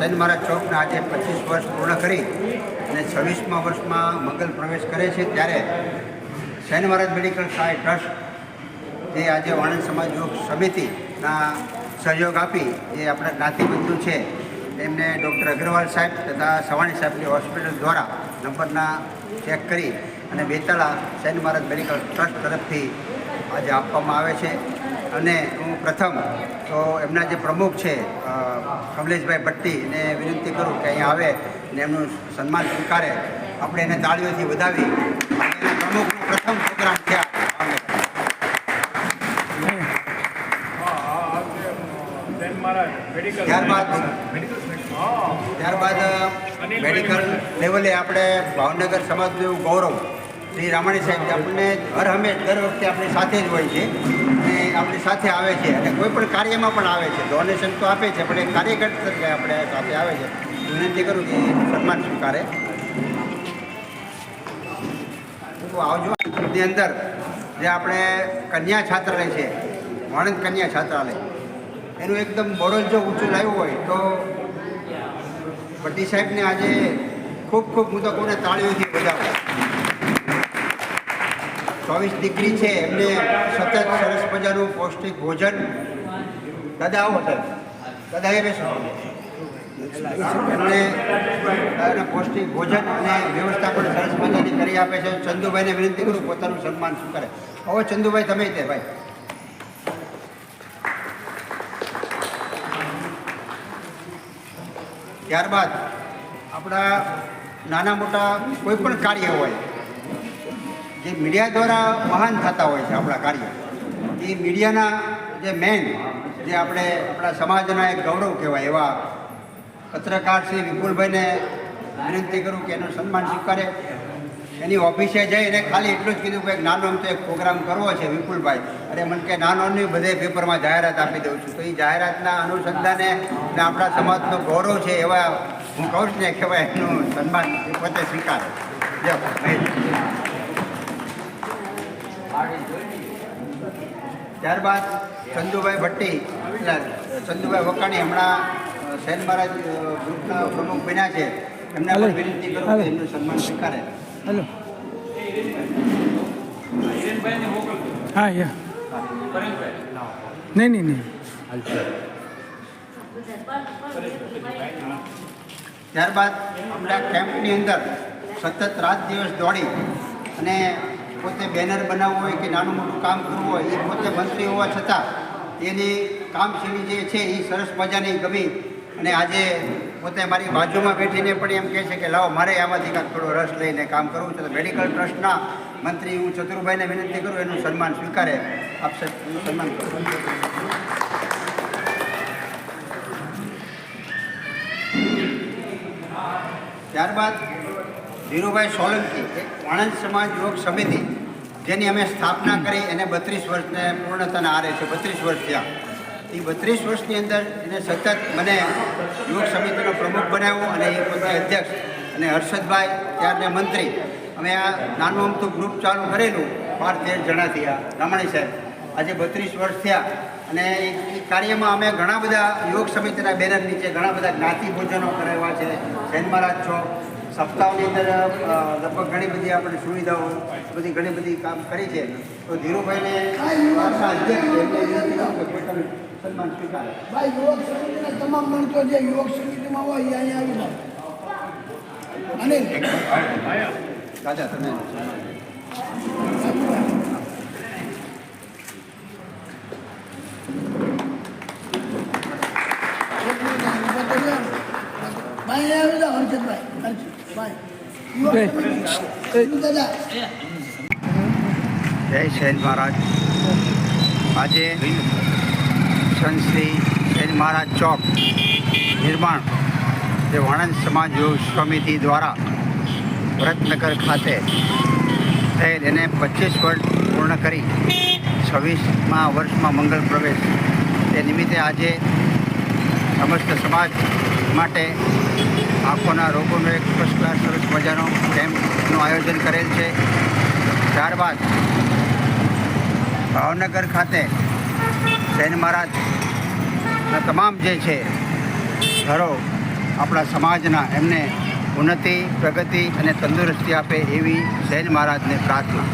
શૈન મહારાજ ચોકના આજે 25 વર્ષ પૂર્ણ કરી અને 26મા વર્ષમાં મંગલ પ્રવેશ કરે છે ત્યારે શૈન મહારાજ મેડિકલ સહાય ટ્રસ્ટ જે આજે વાણંદ સમાજ યોગ સમિતિના સહયોગ આપી જે આપણા જ્ઞાતિબંધુ છે એમને ડૉક્ટર અગ્રવાલ સાહેબ તથા સવાણી સાહેબની હોસ્પિટલ દ્વારા નંબરના ચેક કરી અને બેતાળા શૈન મહારાજ મેડિકલ ટ્રસ્ટ તરફથી આજે આપવામાં આવે છે. અને હું પ્રથમ તો એમના જે પ્રમુખ છે કમલેશભાઈ ભટ્ટી એને વિનંતી કરું કે અહીંયા આવે અને એમનું સન્માન સ્વીકારે. આપણે એને તાળીઓથી વધાવી એના પ્રમુખનો પ્રથમ પ્રોગ્રામ થયા. ત્યારબાદ મેડિકલ લેવલે આપણે ભાવનગર સમાજનું એવું ગૌરવ શ્રી રામાણી સાહેબ આપણને હર હંમેશ દર વખતે આપણી સાથે જ હોય છે અને આપણી સાથે આવે છે અને કોઈ પણ કાર્યમાં પણ આવે છે. ડોનેશન તો આપે છે પણ એ કાર્યકર તરીકે આપણે સાથે આવે છે. વિનંતી કરું કે સન્માન સ્વીકારે. આવજો. ની અંદર જે આપણે કન્યા છાત્રાલય છે વાણંદ કન્યા છાત્રાલય એનું એકદમ મોડલ જો ઊંચું લાવ્યું હોય તો ભટ્ટી સાહેબને આજે ખૂબ ખૂબ હું તો કોને તાળીઓથી વધાવું. 24 દીકરી છે એમને સતત સરસ મજાનું પૌષ્ટિક ભોજન. દાદા આવો સર, દાદા એ બેસો. એમને પૌષ્ટિક ભોજન અને વ્યવસ્થા પણ સરસ મજાની કરી આપે છે. ચંદુભાઈને વિનંતી કરું પોતાનું સન્માન શું કરે. હવે ચંદુભાઈ તમે તે ભાઈ. ત્યારબાદ આપણા નાના મોટા કોઈ પણ કાર્ય હોય જે મીડિયા દ્વારા મહાન થતા હોય છે આપણા કાર્ય, એ મીડિયાના જે મેન જે આપણે આપણા સમાજના એક ગૌરવ કહેવાય એવા પત્રકાર શ્રી વિપુલભાઈને વિનંતી કરું કે એનું સન્માન સ્વીકારે. એની ઓફિસે જઈ અને ખાલી એટલું જ કીધું કે એક નાનો આમ તો એક પ્રોગ્રામ કરવો છે વિપુલભાઈ. અરે મને કે નાનો નહીં, બધે પેપરમાં જાહેરાત આપી દઉં છું. તો એ જાહેરાતના અનુસંધાને આપણા સમાજનો ગૌરવ છે એવા હું કહું છું ને કે ભાઈ એનું સન્માન પોતે સ્વીકારે. જય ત્યારબાદ ચંદુભાઈ ભટ્ટી ચંદુભાઈ વકાણી હમણાં શૈન મહારાજ ગ્રુપના પ્રમુખ બન્યા છે. એમના પણ વિનંતી કરું કે એમનું સન્માન સ્વીકારે. હેલો. હા યા નહીં. ત્યારબાદ આપણા કેમ્પની અંદર સતત રાત દિવસ દોડી અને પોતે બેનર બનાવવું હોય કે નાનું મોટું કામ કરવું હોય એ પોતે મંત્રી હોવા છતાં એની કામશૈલી જે છે એ સરસ મજાની ગમી. અને આજે પોતે મારી બાજુમાં બેઠીને પણ એમ કહે છે કે લાવો મારે આમાંથી કાંઈક થોડો રસ લઈને કામ કરવું છે. તો મેડિકલ ટ્રસ્ટના મંત્રી હું ચતુરભાઈને વિનંતી કરું એનું સન્માન સ્વીકારે. આપ સન્માન કરો. ત્યારબાદ ધીરુભાઈ સોલંકી વાણંદ સમાજ યોગ સમિતિ જેની અમે સ્થાપના કરી એને 32 વર્ષને પૂર્ણતાના આરે છે. 32 વર્ષ થયા. એ 32 વર્ષની અંદર એને સતત મને યોગ સમિતિનો પ્રમુખ બનાવ્યો અને એ પોતે અધ્યક્ષ અને હર્ષદભાઈ ત્યારને મંત્રી. અમે આ નાનું અમથું ગ્રુપ ચાલુ કરેલું 12-13 જણાથી. આ રામાણી સાહેબ આજે 32 વર્ષ થયા અને એ કાર્યમાં અમે ઘણા બધા યોગ સમિતિના બેનર નીચે ઘણા બધા જ્ઞાતિ ભોજનો કરાવ્યા છે. શૈન મહારાજ ચોક સપ્તાહની અંદર લગભગ ઘણી બધી આપણે સુવિધાઓ બધી ઘણી બધી કામ કરી છે. તો ધીરુભાઈને સન્માન સ્વીકારે. ભાઈ યોગ સમિતિના તમામ માણસો જે યોગ સમિતિમાં હોય એ અહીંયા આવી જાય. રાજા તમે ભાઈ આવી જાઓ હર્ષદભાઈ. જય શૈન મહારાજ. આજે સંત શ્રી શૈન મહારાજ ચોક નિર્માણ જે વાણંદ સમાજ યોગ સમિતિ દ્વારા ભરતનગર ખાતે થયેલ એને 25 વર્ષ પૂર્ણ કરી 26મા વર્ષમાં મંગલ પ્રવેશ તે નિમિત્તે આજે સમસ્ત સમાજ માટે આંખોના રોગોનો એક ફર્સ્ટ ક્લાસ સરસ મજાનો કેમ્પનું આયોજન કરેલ છે. ત્યારબાદ ભાવનગર ખાતે શૈન મહારાજના તમામ જે છે ઘરો આપણા સમાજના એમને ઉન્નતિ, પ્રગતિ અને તંદુરસ્તી આપે એવી જૈન મહારાજને પ્રાર્થના.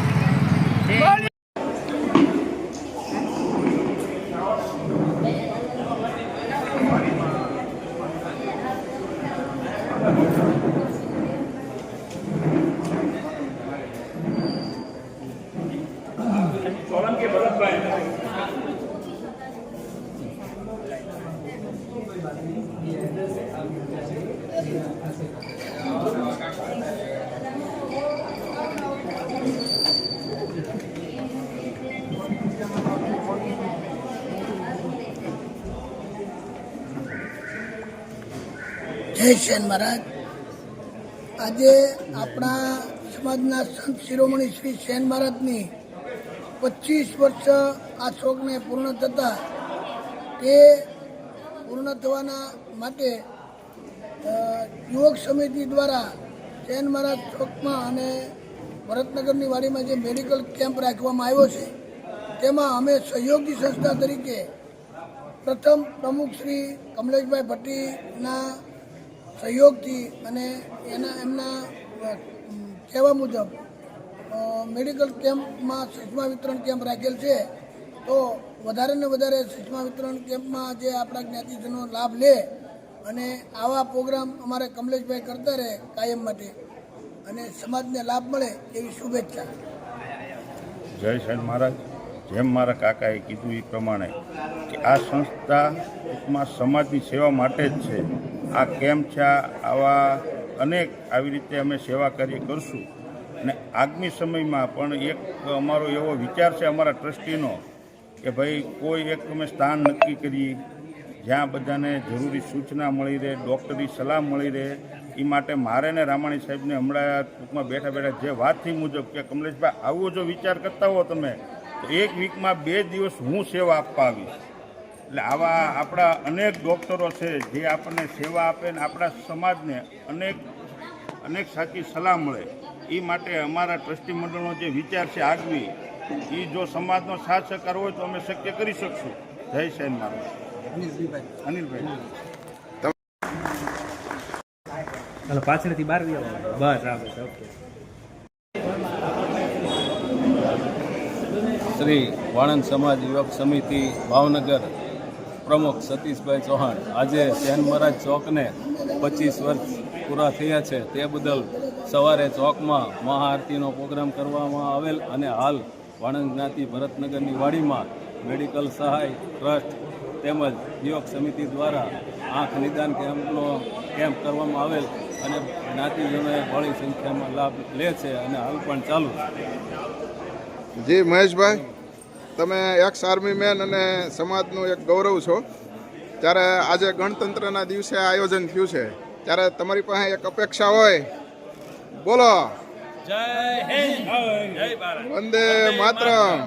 જય શેન મહારાજ. આજે આપણા સમાજના સંત શિરોમણી શ્રી શેન મહારાજની 25 વર્ષ આ શોકને પૂર્ણ થતા તે પૂર્ણ થવાના માટે યુવક સમિતિ દ્વારા શેન મહારાજ ચોકમાં અને ભરતનગરની વાડીમાં જે મેડિકલ કેમ્પ રાખવામાં આવ્યો છે તેમાં અમે સહયોગી સંસ્થા તરીકે પ્રથમ પ્રમુખ શ્રી કમલેશભાઈ ભટ્ટીના સહયોગથી અને એમના કહેવા મુજબ મેડિકલ કેમ્પમાં સુષ્મા વિતરણ કેમ્પ રાખેલ છે. તો વધારે ને વધારે સુષ્મા વિતરણ કેમ્પમાં જે આપણા જ્ઞાતિજનો લાભ લે અને આવા પ્રોગ્રામ અમારે કમલેશભાઈ કરતા રહે કાયમ માટે અને સમાજને લાભ મળે એવી શુભેચ્છા. જય શેન મહારાજ. જેમ મારા કાકાએ કીધું એ પ્રમાણે કે આ સંસ્થા ટૂંકમાં સમાજની સેવા માટે જ છે. આ કેમ્પ છે, આવા અનેક આવી રીતે અમે સેવા કાર્ય કરશું અને આગામી સમયમાં પણ એક અમારો એવો વિચાર છે અમારા ટ્રસ્ટીનો કે ભાઈ કોઈ એક અમે સ્થાન નક્કી કરીએ જ્યાં બધાને જરૂરી સૂચના મળી રહે, ડૉક્ટરી સલાહ મળી રહે. એ માટે મારે ને રામાણી સાહેબને હમણાં ટૂંકમાં બેઠા બેઠા જે વાત થઈ મુજબ કે કમલેશભાઈ આવો જો વિચાર કરતા હો તમે તો એક વીકમાં 2 દિવસ હું સેવા આપવા આવીશ. એટલે આવા આપણા અનેક ડૉક્ટરો છે જે આપણને સેવા આપે ને આપણા સમાજને અનેક સાચી સલાહ મળે. એ માટે અમારા ટ્રસ્ટી મંડળનો જે વિચાર છે આગવી એ જો સમાજનો સાથ સહકાર હોય તો અમે શક્ય કરી શકશું. જય શેન મહારાજ. અનિલભાઈ ચાલો પાછળથી બહાર બસ આવે છે. ઓકે. શ્રી વાણંદ સમાજ યુવક સમિતિ ભાવનગર પ્રમુખ સતીશભાઈ ચૌહાણ આજે શેન મહારાજ ચોકને 25 વર્ષ પૂરા થયા છે તે બદલ સવારે ચોકમાં મહાઆરતીનો પ્રોગ્રામ કરવામાં આવેલ અને હાલ વાણંદ જ્ઞાતિ ભરતનગરની વાડીમાં મેડિકલ સહાય ટ્રસ્ટ તેમજ યુવક સમિતિ દ્વારા આંખ નિદાન કેમ્પ કરવામાં આવેલ અને જ્ઞાતિજનોએ બહોળી સંખ્યામાં લાભ લે છે અને હાલ પણ ચાલુ છે. જી મહેશભાઈ, તમે એક્સ આર્મી મેન અને સમાજનું એક ગૌરવ છો. ત્યારે આજે ગણતંત્રના દિવસે આયોજન થયું છે ત્યારે તમારી પાસે એક અપેક્ષા હોય, બોલો જય હિન્દ, જય ભારત, વંદે માતરમ.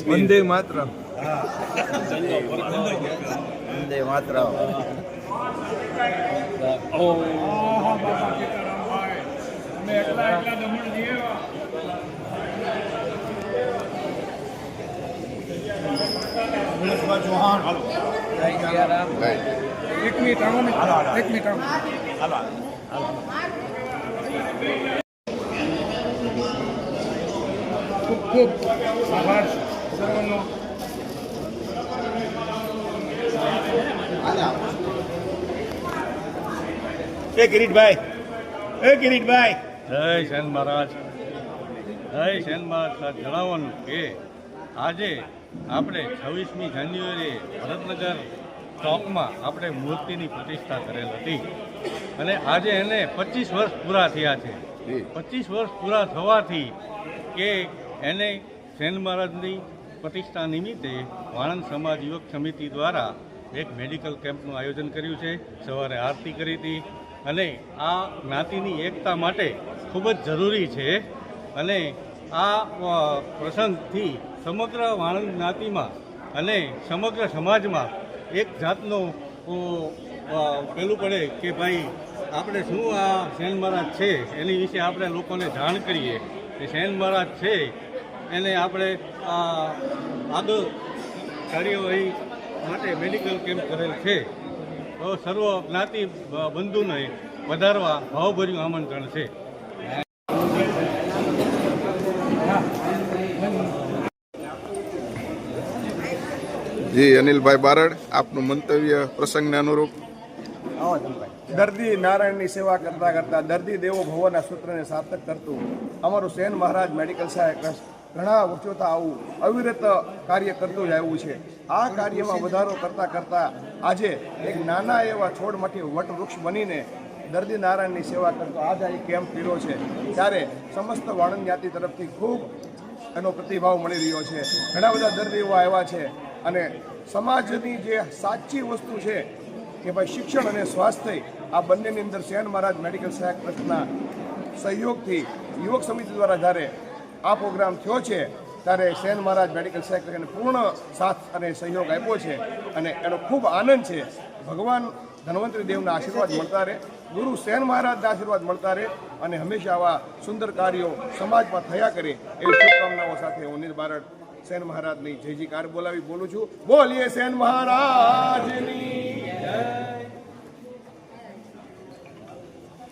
વંદે માતરમ. વંદે માતરમ. એક મિનિટ આવો ને, એક મિનિટ આવો. ખૂબ ખૂબ આભાર સર્વનો. કિરીટભાઈ જય શેન મહારાજ. જય શેન મહારાજ. જણાવવાનું કે આજે આપણે 26મી જાન્યુઆરીએ ભરતનગર ચોકમાં આપણે મૂર્તિની પ્રતિષ્ઠા કરેલ હતી અને આજે એને 25 વર્ષ પૂરા થયા છે. 25 વર્ષ પૂરા થવાથી કે એને શેન મહારાજની પ્રતિષ્ઠા નિમિત્તે વાણંદ સમાજ યુવક સમિતિ દ્વારા એક મેડિકલ કેમ્પનું આયોજન કર્યું છે. સવારે આરતી કરી હતી અને આ જ્ઞાતિની એકતા માટે ખૂબ જ જરૂરી છે અને આ પ્રસંગથી સમગ્ર વાણંદ જ્ઞાતિમાં અને સમગ્ર સમાજમાં એક જાતનો પેલું પડે કે ભાઈ આપણે શું આ શેન મહારાજ છે એની વિશે આપણે લોકોને જાણ કરીએ કે શેન મહારાજ છે એને આપણે આગળ કાર્યવાહી માટે મેડિકલ કેમ્પ કરેલ છે. તો સર્વ જ્ઞાતિ બંધુને વધારવા ભાવભર્યું આમંત્રણ છે. જી અનિલભાઈ બારડ, આપનું મંતવ્ય પ્રસંગને અનુરૂપ. દર્દી નારાયણની સેવા કરતા કરતા દર્દી દેવો ભવોના સૂત્રને સાર્થક કરતું અમારું સેન મહારાજ મેડિકલ સહાયક ટ્રસ્ટ ઘણા વર્ષોથી આવું અવિરત કાર્ય કરતું જ આવ્યું છે. આ કાર્યમાં વધારો કરતાં કરતાં આજે એક નાના એવા છોડમાંથી વટવૃક્ષ બનીને દર્દી નારાયણની સેવા કરતો આજે આ કેમ્પ કર્યો છે. ત્યારે સમસ્ત વાણંદ જ્ઞાતિ તરફથી ખૂબ એનો પ્રતિભાવ મળી રહ્યો છે. ઘણા બધા દર્દીઓ આવ્યા છે અને સમાજની જે સાચી વસ્તુ છે કે ભાઈ શિક્ષણ અને સ્વાસ્થ્ય આ બંનેની અંદર સેન મહારાજ મેડિકલ સહાયક ટ્રસ્ટના સહયોગથી યુવક સમિતિ દ્વારા જ્યારે આ પ્રોગ્રામ થયો છે ત્યારે સેન મહારાજ મેડિકલ સહાયક ટ્રસ્ટને પૂર્ણ સાથ અને સહયોગ આપ્યો છે અને એનો ખૂબ આનંદ છે. ભગવાન ધન્વંતરી દેવના આશીર્વાદ મળતા રહે, ગુરુ સેન મહારાજના આશીર્વાદ મળતા રહે અને હંમેશા આવા સુંદર કાર્યો સમાજમાં થયા કરે એવી શુભકામનાઓ સાથે હું અનિલ બારડ સેન મહારાજની જય જયકાર બોલું છું. બોલીએ સેન મહારાજની.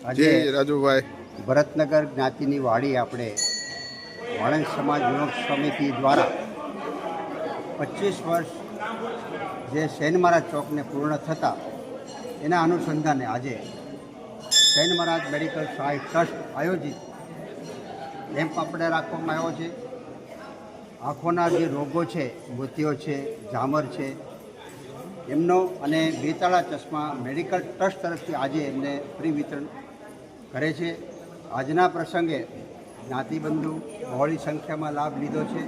આજે જી રાજુભાઈ. ભરતનગર જ્ઞાતિની વાડી આપણે વાણંદ સમાજ યુવક સમિતિ દ્વારા 25 વર્ષ જે સેન મહારાજ ચોકને પૂર્ણ થતા એના અનુસંધાને આજે સેન મહારાજ મેડિકલ સહાયક ટ્રસ્ટ આયોજિત કેમ્પ આપણે રાખવામાં આવ્યો છે. આંખોના જે રોગો છે, મોતિયો છે, ઝામર છે, એમનો અને બેતાળા ચશ્મા મેડિકલ ટ્રસ્ટ તરફથી આજે એમને ફ્રી વિતરણ કરે છે. આજના પ્રસંગે જ્ઞાતિબંધુ બહોળી સંખ્યામાં લાભ લીધો છે.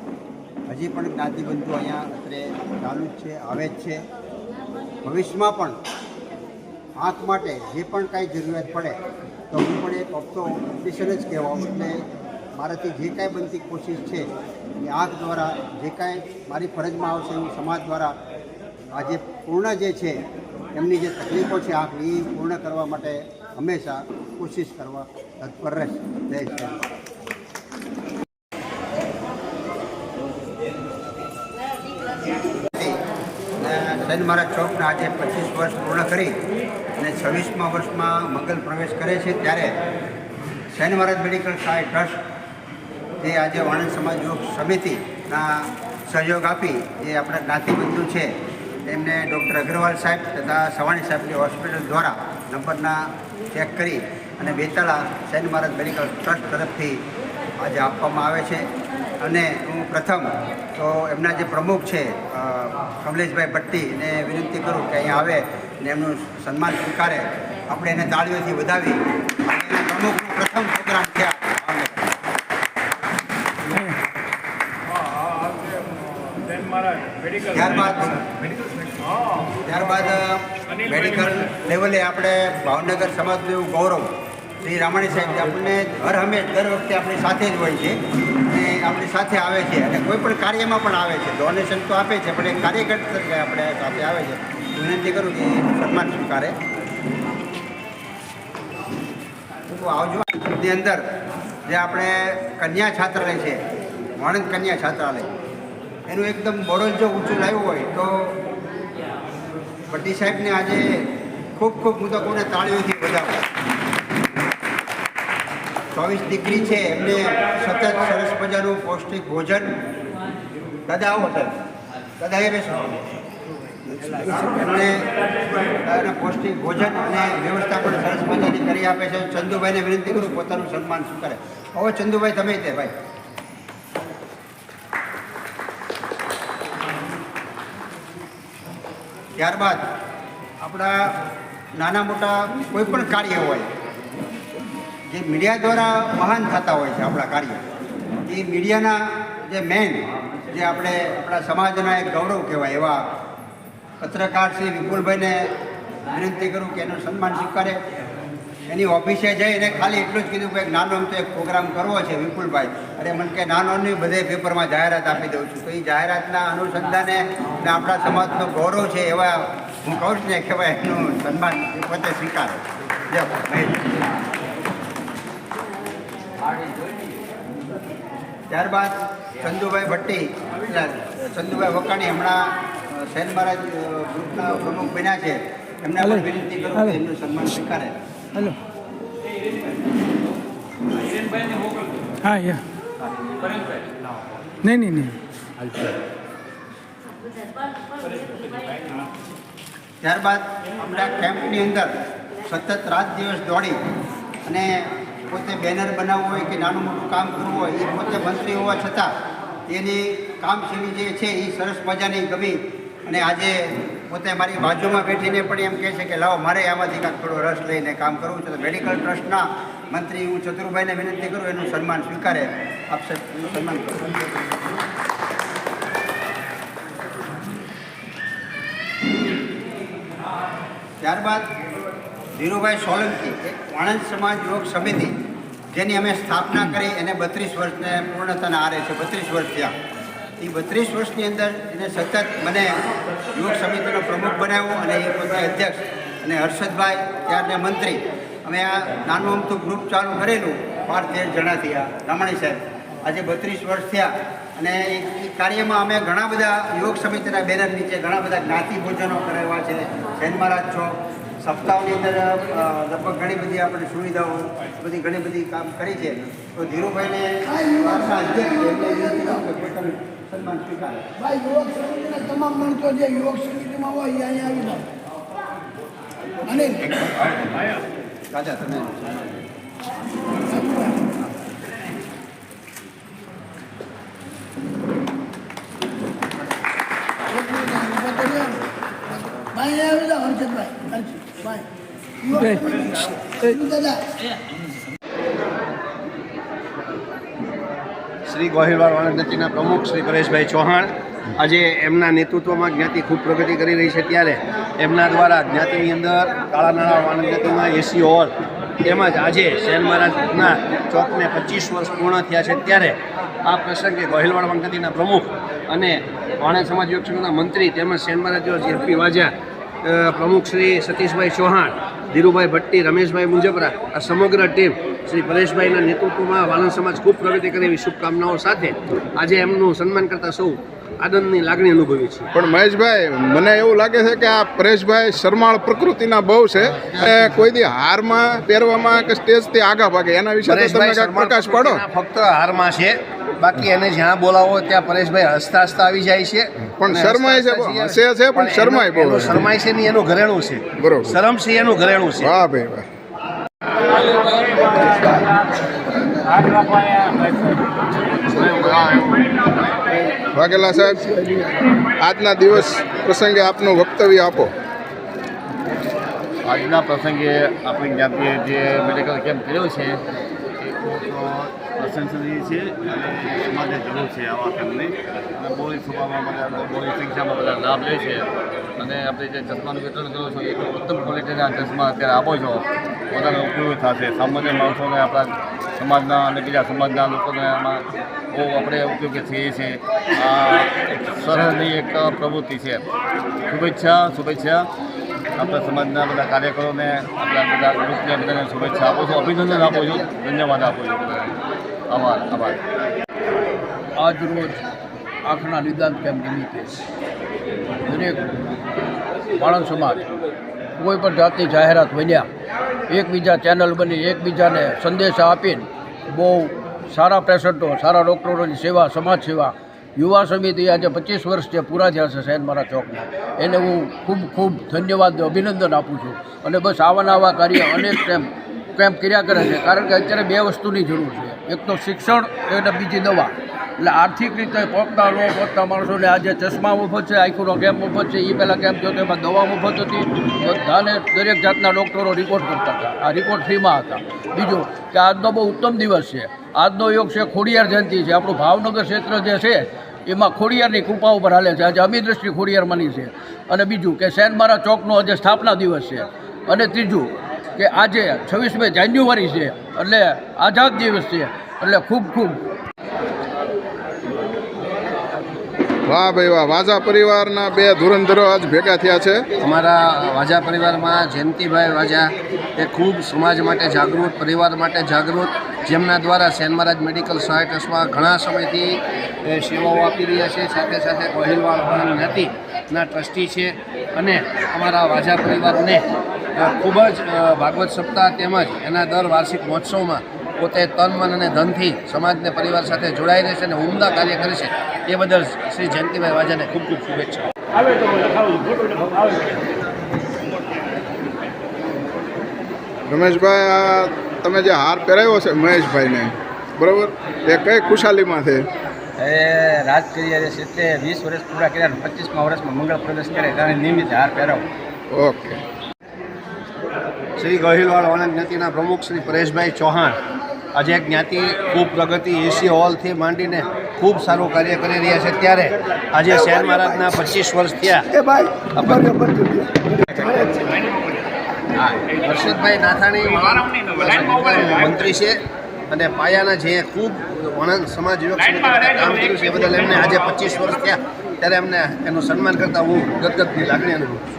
હજી પણ જ્ઞાતિબંધુ અહીંયા અત્રે ચાલુ જ છે, આવે જ છે. ભવિષ્યમાં પણ આંખ માટે જે પણ કાંઈ જરૂરિયાત પડે તો હું પણ એક ઓપ્ટો ઓપ્ટિશિયન જ કહેવાઉં. એટલે મારાથી જે કાંઈ બનતી કોશિશ છે એ આંખ દ્વારા જે કાંઈ મારી ફરજમાં આવશે હું સમાજ દ્વારા આજે પૂર્ણ જે છે એમની જે તકલીફો છે આંખની એ પૂર્ણ કરવા માટે હંમેશા કોશિશ કરવા તત્પર રહેશે. જય શ્રી રામ. સેન મહારાજ ચોકના આજે 25 વર્ષ પૂર્ણ કરી અને 26મા વર્ષમાં મંગલ પ્રવેશ કરે છે ત્યારે સેન મહારાજ મેડિકલ સહાયક ટ્રસ્ટ જે આજે વાણંદ સમાજ યુવક સમિતિના સહયોગ આપી જે આપણા જ્ઞાતિબંધુ છે એમને ડૉક્ટર અગ્રવાલ સાહેબ તથા સવાણી સાહેબની હોસ્પિટલ દ્વારા નંબરના ચેક કરી અને બેતાળા સેન મહારાજ મેડિકલ ટ્રસ્ટ તરફથી આજે આપવામાં આવે છે. અને હું પ્રથમ તો એમના જે પ્રમુખ છે કમલેશભાઈ ભટ્ટી એને વિનંતી કરું કે અહીંયા આવે અને એમનું સન્માન સ્વીકારે. આપણે એને તાળીઓથી વધાવી એના પ્રમુખનું પ્રથમ પ્રોગ્રામ થયા. ત્યારબાદ મેડિકલ લેવલે આપણે ભાવનગર સમાજનું એવું ગૌરવ શ્રી રામાણી સાહેબ આપણને દર વખતે આપણી સાથે જ હોય છે અને આપણી સાથે આવે છે અને કોઈ પણ કાર્યમાં પણ આવે છે. ડોનેશન તો આપે છે પણ એ કાર્યકર તરીકે આપણે સાથે આવે છે. વિનંતી કરું કે સન્માન સ્વીકારે. આવજો. ની અંદર જે આપણે કન્યા છાત્રાલય છે, વાણંદ કન્યા છાત્રાલય, એનું એકદમ બોરલ જો ઊંચું લાવ્યું હોય તો ભટ્ટી સાહેબને આજે ખૂબ ખૂબ હું તો કોને તાળીઓથી વધાવું. 24 દીકરી છે એમને સતત સરસ મજાનું પૌષ્ટિક ભોજન. દાદા આવો સાહેબ, દાદા એ બેસો. એમને પૌષ્ટિક ભોજન અને વ્યવસ્થા પણ સરસ મજાની કરી આપે છે. ચંદુભાઈને વિનંતી કરું પોતાનું સન્માન સ્વીકારે. હવે ચંદુભાઈ તમે તે ભાઈ. ત્યારબાદ આપણા નાના મોટા કોઈ પણ કાર્ય હોય જે મીડિયા દ્વારા મહાન થતા હોય છે આપણા કાર્ય, એ મીડિયાના જે મેન જે આપણા સમાજના એક ગૌરવ કહેવાય એવા પત્રકાર શ્રી વિપુલભાઈને વિનંતી કરું કે એનું સન્માન સ્વીકારે. એની ઓફિસે જઈને ખાલી એટલું જ કીધું કે નાનો આમ તો એક પ્રોગ્રામ કરવો છે વિપુલભાઈ. અરે મને કે નાનો નહીં, બધે પેપરમાં જાહેરાત આપી દઉં છું. તો એ જાહેરાતના અનુસંધાને ને આપણા સમાજનો ગૌરવ છે એવા હું કહું છું ને કહેવાય એનું સન્માન પોતે સ્વીકારે. જય ત્યારબાદ ચંદુભાઈ ભટ્ટી ચંદુભાઈ વકાણી હમણાં સેન મહારાજ ગ્રુપના પ્રમુખ બન્યા છે. એમને પણ વિનંતી કરું કે એમનું સન્માન સ્વીકારે. હેલો હા યા નહીં ત્યારબાદ આપણા કેમ્પની અંદર સતત રાત દિવસ દોડી અને પોતે બેનર બનાવવું હોય કે નાનું મોટું કામ કરવું હોય, એ પોતે મંત્રી હોવા છતાં એની કામશૈલી જે છે એ સરસ મજાની ગમી. અને આજે પોતે મારી બાજુમાં બેઠીને પણ એમ કહે છે કે લાવો મારે આમાંથી કાંઈક થોડો રસ લઈને કામ કરવું છે. તો મેડિકલ ટ્રસ્ટના મંત્રી હું ચતુરભાઈને વિનંતી કરું એનું સન્માન સ્વીકારે. આપશે એનું સન્માન કરું. ત્યારબાદ ધીરુભાઈ સોલંકી એક વાણંદ સમાજ યુવક સમિતિ જેની અમે સ્થાપના કરી એને 32 વર્ષને પૂર્ણતાના આરે છે. 32 વર્ષ થયા. એ 32 વર્ષની અંદર એને સતત મને યુવક સમિતિનો પ્રમુખ બનાવ્યો અને એ પોતે અધ્યક્ષ અને હર્ષદભાઈ ત્યારના મંત્રી. અમે આ નાનું અમથું ગ્રુપ ચાલુ કરેલું 12-13 જણાથી. આ રમણી સાહેબ આજે 32 વર્ષ થયા અને એ કાર્યમાં અમે ઘણા બધા યુવક સમિતિના બેનર નીચે ઘણા બધા જ્ઞાતિ ભોજનો કરાવ્યા છે. જૈન મહારાજ ચોક સપ્તાહની અંદર લગભગ ઘણી બધી આપણે સુવિધાઓ બધી ઘણી બધી કામ કરી છે. તો ધીરુભાઈને સન્માન સ્વીકારે. ભાઈ યુવક સમિતિના તમામ માણસો જે યુવક સમિતિમાં હોય એ અહીંયા આવી જાઓ. અને રાજા તમે ભાઈ આવી જાઓ. હર્ષદભાઈ યુવક સમિતિ દાદા શ્રી ગોહિલવાડ વાણંદ જ્ઞાતિના પ્રમુખ શ્રી પરેશભાઈ ચૌહાણ આજે એમના નેતૃત્વમાં જ્ઞાતિ ખૂબ પ્રગતિ કરી રહી છે. ત્યારે એમના દ્વારા જ્ઞાતિની અંદર કાળા નાળા વાણંદ જ્ઞાતિમાં એસી હોલ તેમજ આજે શેન મહારાજના ચોકને 25 વર્ષ પૂર્ણ થયા છે. ત્યારે આ પ્રસંગે ગોહિલવાડ વાણંદ જ્ઞાતિના પ્રમુખ અને વાણંદ સમાજ યુવક સંઘના મંત્રી તેમજ શેન મહારાજ જેપી વાજા પ્રમુખ શ્રી સતીશભાઈ ચૌહાણ, ધીરુભાઈ ભટ્ટી, રમેશભાઈ મુંજપરા આ સમગ્ર ટીમ શ્રી પરેશભાઈના નેતૃત્વમાં વાણંદ સમાજ ખૂબ પ્રગતિ કરે એવી શુભકામનાઓ સાથે આજે એમનું સન્માન કરતા સૌ આનંદની લાગણી અનુભવી છે. પણ મહેશભાઈ, મને એવું લાગે છે કે આ પરેશભાઈ શરમાળ પ્રકૃતિના બહુ છે અને કોઈ દી હારમાં પહેરવામાં કે સ્ટેજથી આગા ભાગે એના વિશે તો તમે કાંઈક પ્રકાશ પાડો. ફક્ત હારમાં છે, બાકી એને જ્યાં બોલાવો ત્યાં પરેશભાઈ હસતા હસતા આવી જાય છે. પણ શરમાય છે, હસે છે પણ શરમાય બહુ. શરમાય છે નહીં એનું ઘરેણું છે. બરોબર. શરમ છે એનું ઘરેણું છે. વાહ ભાઈ વાહ. વાઘેલા સાહેબ, આજના દિવસ પ્રસંગે આપનું વક્તવ્ય આપો. આજના પ્રસંગે આપણી જ્ઞાતિએ જે મેડિકલ કેમ્પ કર્યો છે એ ખૂબ પ્રશંસનીય છે અને સમાજને જરૂર છે આવા કેમ્પની. અને બહોળી સભામાં બધા બહોળી સંખ્યામાં બધા લાભ લે છે. અને આપણે જે ચશ્માનું વિતરણ કરો છો એ ઉત્તમ ક્વોલિટીના ચશ્મા અત્યારે આપો છો, બધાને ઉપયોગી થશે. સામાન્ય માણસોને આપણા સમાજના અને બીજા સમાજના લોકોને આમાં બહુ આપણે ઉપયોગી થઈએ છીએ. આ એક સરહદની એક પ્રવૃત્તિ છે. શુભેચ્છા આપણા સમાજના બધા કાર્યકરોને, આપણા બધા ગ્રુપને બધાને શુભેચ્છા આપું છું, અભિનંદન આપું છું, ધન્યવાદ આપું છું બધાને. આભાર. આજ રોજ આંખના નિદાન કેમ્પ નિમિત્તે દરેક વાણંદ સમાજ કોઈ પણ જાતની જાહેરાત બન્યા એકબીજા ચેનલ બની એકબીજાને સંદેશા આપીને બહુ સારા પેશન્ટો, સારા ડૉક્ટરોની સેવા, સમાજ સેવા યુવા સમિતિ આજે 25 વર્ષ જે પૂરા થયા છે શેન મહારાજ ચોકના, એને હું ખૂબ ખૂબ ધન્યવાદ અભિનંદન આપું છું. અને બસ આવા કાર્ય અનેક કેમ્પ કર્યા કરે છે. કારણ કે અત્યારે બે વસ્તુની જરૂર છે, એક તો શિક્ષણ અને બીજી દવા. એટલે આર્થિક રીતે પહોંચતા માણસોને આજે ચશ્મા મફત છે, આંખોનો કેમ્પ મફત છે. એ પહેલાં કેમ્પ થયો એમાં દવા મફત હતી. બધાને દરેક જાતના ડૉક્ટરો રિપોર્ટ કરતા હતા, આ રિપોર્ટ ફ્રીમાં હતા. બીજું કે આજનો બહુ ઉત્તમ દિવસ છે. આજનો યોગ છે ખોડિયાર જયંતિ છે. આપણું ભાવનગર ક્ષેત્ર જે છે એમાં ખોડિયારની કૃપા ઉપર હાલે છે. આજે અમી દ્રષ્ટિ ખોડિયારમાંની છે. અને બીજું કે શેન મહારાજ ચોકનો આજે સ્થાપના દિવસ છે. અને ત્રીજું કે આજે 26મી જાન્યુઆરી છે એટલે આઝાદ દિવસ છે. એટલે ખૂબ વાહ ભાઈ વાહ. વાજા પરિવારના બે ધુરંધરો આજ ભેગા થયા છે. અમારા વાજા પરિવારમાં જયંતિભાઈ વાજા એ ખૂબ સમાજ માટે જાગૃત, પરિવાર માટે જાગૃત, જેમના દ્વારા શેન મહારાજ મેડિકલ સહાય ટ્રસ્ટમાં ઘણા સમયથી સેવાઓ આપી રહ્યા છે. સાથે સાથે ગોહિલવાડ વાણંદ જ્ઞાતિના ટ્રસ્ટી છે અને અમારા વાજા પરિવારને ખૂબ જ ભાગવત સપ્તાહ તેમજ એના દર વાર્ષિક મહોત્સવમાં પોતે તન મન અને ધનથી સમાજને પરિવાર સાથે જોડાઈ રહેશે અને ઉમદા કાર્ય કરે છે. એ બદલ શ્રી જયંતિભાઈ વાજાને ખૂબ ખૂબ શુભેચ્છા. રમેશભાઈ, આ તમે જે હાર પહેરાવ્યો છે મહેશભાઈને, બરાબર, એ કઈ ખુશાલીમાં છે? એ રાજકીય છે તે 20 વર્ષ પૂરા કર્યા, 25મા વર્ષમાં મંગળ પ્રવેશ કરે ત્યારે નિમિત્તે હાર પહેરાવો. ઓકે. શ્રી ગોહિલવાડ વાણંદ જ્ઞાતિના પ્રમુખ શ્રી પરેશભાઈ ચૌહાણ આજે જ્ઞાતિ ખૂબ પ્રગતિ એસી હોલથી માંડીને ખૂબ સારું કાર્ય કરી રહ્યા છે. ત્યારે આજે શહેર મહારાજના 25 વર્ષ થયા. હર્ષદભાઈ નાથાણી મંત્રી છે અને પાયાના જે ખૂબ વાણંદ સમાજ યુવક સમિતિ માટે કામ કર્યું છે એ બદલ એમને આજે 25 વર્ષ થયા ત્યારે એમને એનું સન્માન કરતા હું ગદગદની લાગણી અનુભવું છું.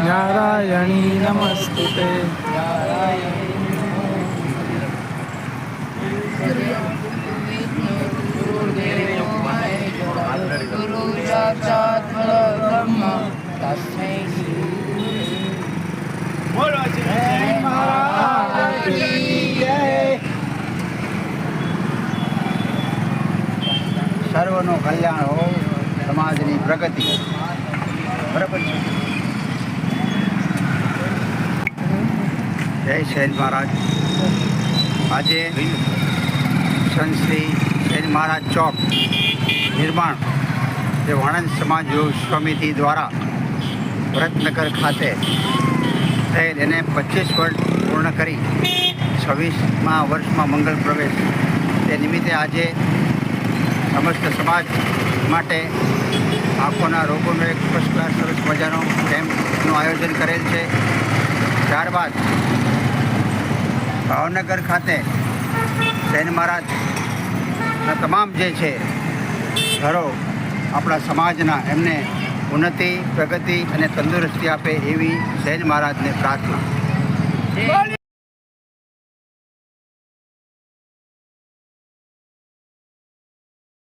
નારાયણી નમસ્તુતે. સર્વનું કલ્યાણ હો, સમાજની પ્રગતિ. બરાબર છે. જય શૈન મહારાજ. આજે સંત શ્રી શૈન મહારાજ ચોક નિર્માણ જે વાણંદ સમાજ યુવક સમિતિ દ્વારા ભરતનગર ખાતે થયેલ એને 25 વર્ષ પૂર્ણ કરી 26મા વર્ષમાં મંગળ પ્રવેશ તે નિમિત્તે આજે સમસ્ત સમાજ માટે આંખોના રોગોનો એક ફર્સ્ટ ક્લાસ સરસ મજાનો કેમ્પનું આયોજન કરેલ છે. ત્યારબાદ ભાવનગર ખાતે શૈન મહારાજના તમામ જે છે ઘરો આપણા સમાજના એમને ઉન્નતિ, પ્રગતિ અને તંદુરસ્તી આપે એવી શૈન મહારાજને પ્રાર્થના.